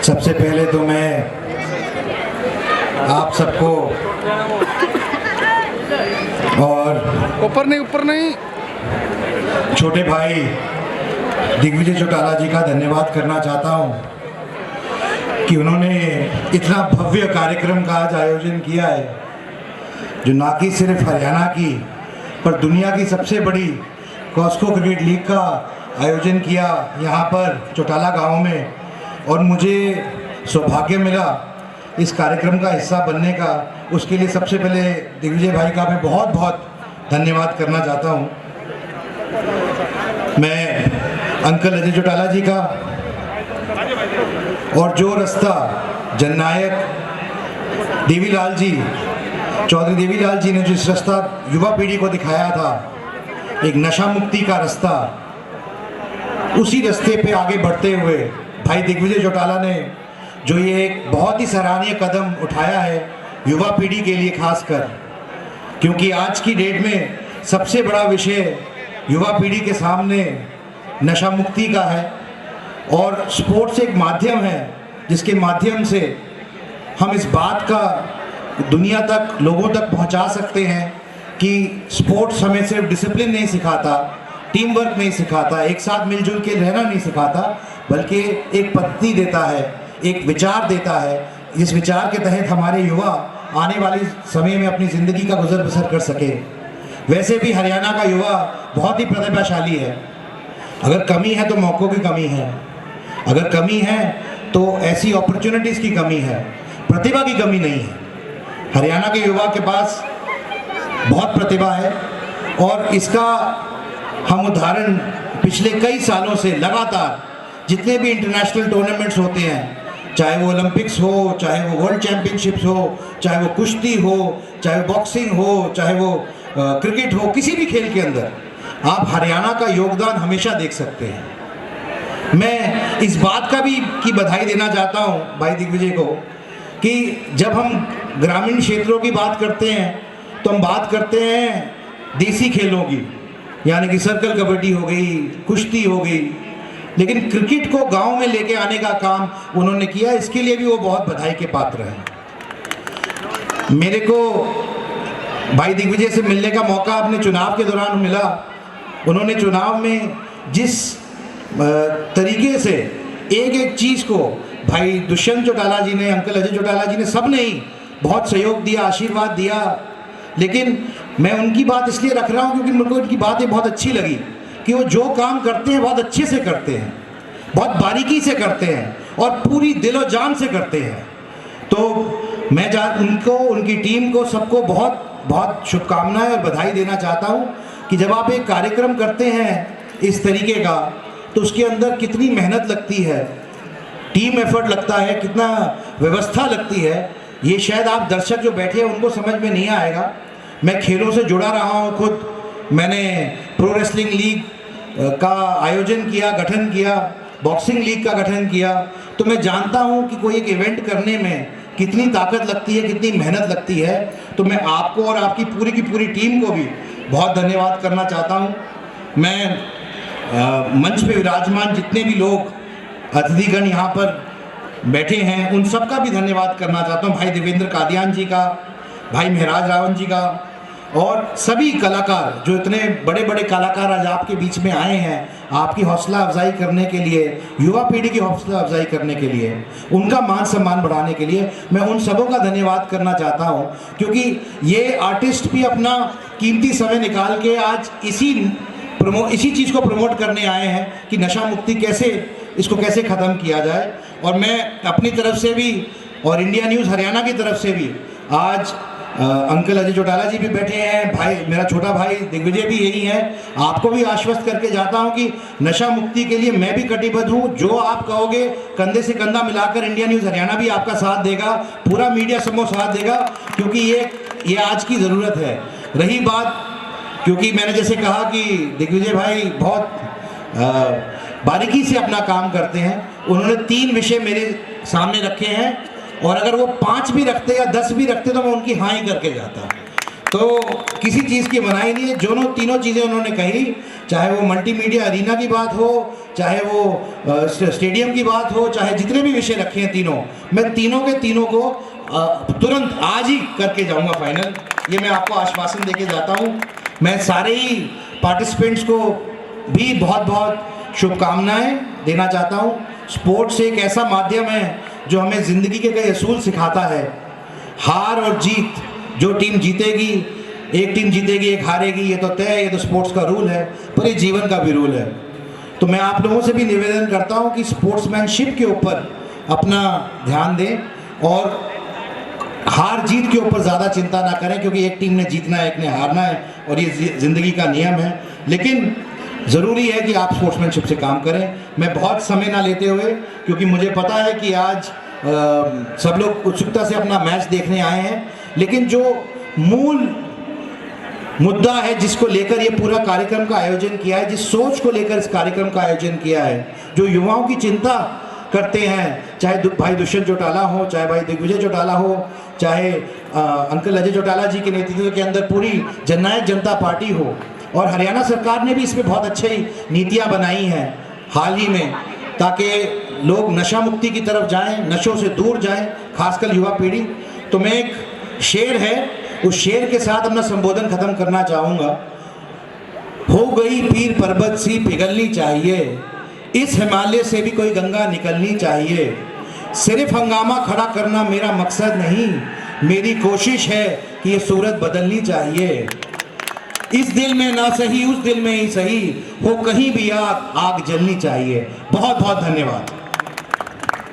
सबसे पहले तो मैं आप सबको और ऊपर नहीं छोटे भाई दिग्विजय चौटाला जी का धन्यवाद करना चाहता हूं कि उन्होंने इतना भव्य कार्यक्रम का आज आयोजन किया है, जो ना कि सिर्फ हरियाणा की पर दुनिया की सबसे बड़ी कॉस्को क्रिकेट लीग का आयोजन किया यहाँ पर चौटाला गांव में। और मुझे सौभाग्य मिला इस कार्यक्रम का हिस्सा बनने का। उसके लिए सबसे पहले दिग्विजय भाई का मैं बहुत बहुत धन्यवाद करना चाहता हूँ। मैं अंकल अजय चौटाला जी का और जो रास्ता जननायक देवीलाल जी चौधरी देवीलाल जी ने जिस रास्ता युवा पीढ़ी को दिखाया था, एक नशा मुक्ति का रास्ता, उसी रास्ते पे आगे बढ़ते हुए भाई दिग्विजय चौटाला ने जो ये एक बहुत ही सराहनीय कदम उठाया है युवा पीढ़ी के लिए खासकर, क्योंकि आज की डेट में सबसे बड़ा विषय युवा पीढ़ी के सामने नशा मुक्ति का है। और स्पोर्ट्स एक माध्यम है जिसके माध्यम से हम इस बात का दुनिया तक लोगों तक पहुंचा सकते हैं कि स्पोर्ट्स हमें सिर्फ डिसिप्लिन नहीं सिखाता, टीम वर्क नहीं सिखाता, एक साथ मिलजुल के रहना नहीं सिखाता, बल्कि एक पद्धति देता है, एक विचार देता है, जिस विचार के तहत हमारे युवा आने वाले समय में अपनी ज़िंदगी का गुजर बसर कर सके। वैसे भी हरियाणा का युवा बहुत ही प्रतिभाशाली है। अगर कमी है तो मौक़ों की कमी है, अगर कमी है तो ऐसी अपॉर्चुनिटीज़ की कमी है, प्रतिभा की कमी नहीं है। हरियाणा के युवा के पास बहुत प्रतिभा है और इसका हम उदाहरण पिछले कई सालों से लगातार जितने भी इंटरनेशनल टूर्नामेंट्स होते हैं, चाहे वो ओलंपिक्स हो, चाहे वो वर्ल्ड चैम्पियनशिप्स हो, चाहे वो कुश्ती हो, चाहे वो बॉक्सिंग हो, चाहे वो क्रिकेट हो, किसी भी खेल के अंदर आप हरियाणा का योगदान हमेशा देख सकते हैं। मैं इस बात का भी की बधाई देना चाहता हूँ भाई दिग्विजय को कि जब हम ग्रामीण क्षेत्रों की बात करते हैं तो हम बात करते हैं देसी खेलों की, यानी कि सर्कल कबड्डी हो गई, कुश्ती हो गई, लेकिन क्रिकेट को गांव में लेके आने का काम उन्होंने किया। इसके लिए भी वो बहुत बधाई के पात्र हैं। मेरे को भाई दिग्विजय से मिलने का मौका अपने चुनाव के दौरान मिला। उन्होंने चुनाव में जिस तरीके से एक एक चीज़ को भाई दुष्यंत चौटाला जी ने, अंकल अजय चौटाला जी ने, सब ने ही बहुत सहयोग दिया, आशीर्वाद दिया। लेकिन मैं उनकी बात इसलिए रख रहा हूँ क्योंकि मुझको उनकी बातें बहुत अच्छी लगी कि वो जो काम करते हैं बहुत अच्छे से करते हैं, बहुत बारीकी से करते हैं और पूरी दिलो जान से करते हैं। तो मैं उनको, उनकी टीम को, सबको बहुत बहुत शुभकामनाएं और बधाई देना चाहता हूँ कि जब आप एक कार्यक्रम करते हैं इस तरीके का तो उसके अंदर कितनी मेहनत लगती है, टीम एफर्ट लगता है, कितना व्यवस्था लगती है, ये शायद आप दर्शक जो बैठे हैं उनको समझ में नहीं आएगा। मैं खेलों से जुड़ा रहा हूँ खुद, मैंने प्रो रेसलिंग लीग का आयोजन किया, गठन किया, बॉक्सिंग लीग का गठन किया, तो मैं जानता हूँ कि कोई एक इवेंट करने में कितनी ताकत लगती है, कितनी मेहनत लगती है। तो मैं आपको और आपकी पूरी की पूरी टीम को भी बहुत धन्यवाद करना चाहता हूँ। मैं मंच पे विराजमान जितने भी लोग अतिथिगण यहाँ पर बैठे हैं उन सब का भी धन्यवाद करना चाहता हूँ। भाई देवेंद्र कादियान जी का, भाई महराज रावण जी का और सभी कलाकार, जो इतने बड़े बड़े कलाकार आज आपके बीच में आए हैं आपकी हौसला अफजाई करने के लिए, युवा पीढ़ी की हौसला अफजाई करने के लिए, उनका मान सम्मान बढ़ाने के लिए मैं उन सबों का धन्यवाद करना चाहता हूँ। क्योंकि ये आर्टिस्ट भी अपना कीमती समय निकाल के आज इसी चीज़ को प्रमोट करने आए हैं कि नशा मुक्ति इसको कैसे ख़त्म किया जाए। और मैं अपनी तरफ से भी और इंडिया न्यूज़ हरियाणा की तरफ से भी आज अंकल अजय चौटाला जी भी बैठे हैं, भाई मेरा छोटा भाई दिग्विजय भी यही है, आपको भी आश्वस्त करके जाता हूं कि नशा मुक्ति के लिए मैं भी कटिबद्ध हूं। जो आप कहोगे कंधे से कंधा मिलाकर इंडिया न्यूज़ हरियाणा भी आपका साथ देगा, पूरा मीडिया समूह साथ देगा, क्योंकि ये आज की ज़रूरत है। रही बात, क्योंकि मैंने जैसे कहा कि दिग्विजय भाई बहुत बारीकी से अपना काम करते हैं, उन्होंने 3 विषय मेरे सामने रखे हैं और अगर वो 5 भी रखते या 10 भी रखते तो मैं उनकी हाँ ही करके जाता। तो किसी चीज़ की मनाही नहीं है, तीनों चीज़ें उन्होंने कही चाहे वो मल्टीमीडिया अरीना की बात हो, चाहे वो स्टेडियम की बात हो, चाहे जितने भी विषय रखे हैं तीनों, मैं तीनों के तीनों को तुरंत आज ही करके जाऊंगा फाइनल। ये मैं आपको आश्वासन देके जाता हूँ। मैं सारे ही पार्टिसिपेंट्स को भी बहुत बहुत शुभकामनाएं देना चाहता हूँ। स्पोर्ट्स एक ऐसा माध्यम है जो हमें ज़िंदगी के कई असूल सिखाता है। हार और जीत, जो टीम जीतेगी, एक टीम जीतेगी एक हारेगी, ये तो तय है, ये तो स्पोर्ट्स का रूल है, पर ये जीवन का भी रूल है। तो मैं आप लोगों से भी निवेदन करता हूँ कि स्पोर्ट्समैनशिप के ऊपर अपना ध्यान दें और हार जीत के ऊपर ज़्यादा चिंता ना करें, क्योंकि एक टीम ने जीतना है, एक ने हारना है, और ये ज़िंदगी का नियम है। लेकिन ज़रूरी है कि आप स्पोर्ट्समैनशिप से काम करें। मैं बहुत समय ना लेते हुए, क्योंकि मुझे पता है कि आज सब लोग उत्सुकता से अपना मैच देखने आए हैं, लेकिन जो मूल मुद्दा है जिसको लेकर ये पूरा कार्यक्रम का आयोजन किया है, जिस सोच को लेकर इस कार्यक्रम का आयोजन किया है, जो युवाओं की चिंता करते हैं, चाहे भाई दुष्यंत चौटाला हो, चाहे भाई दिग्विजय चौटाला हो, चाहे अंकल अजय चौटाला जी के नेतृत्व के अंदर पूरी जननायक जनता पार्टी हो, और हरियाणा सरकार ने भी इसमें बहुत अच्छी नीतियां बनाई हैं हाल ही में, ताकि लोग नशा मुक्ति की तरफ जाएं, नशों से दूर जाएं, खासकर युवा पीढ़ी। तो मैं एक शेर है, उस शेर के साथ अपना संबोधन खत्म करना चाहूँगा। हो गई पीर पर्वत सी पिघलनी चाहिए, इस हिमालय से भी कोई गंगा निकलनी चाहिए। सिर्फ हंगामा खड़ा करना मेरा मकसद नहीं, मेरी कोशिश है कि ये सूरत बदलनी चाहिए। इस दिल में ना सही, उस दिल में ही सही, हो कहीं भी आग, आग जलनी चाहिए। बहुत बहुत धन्यवाद।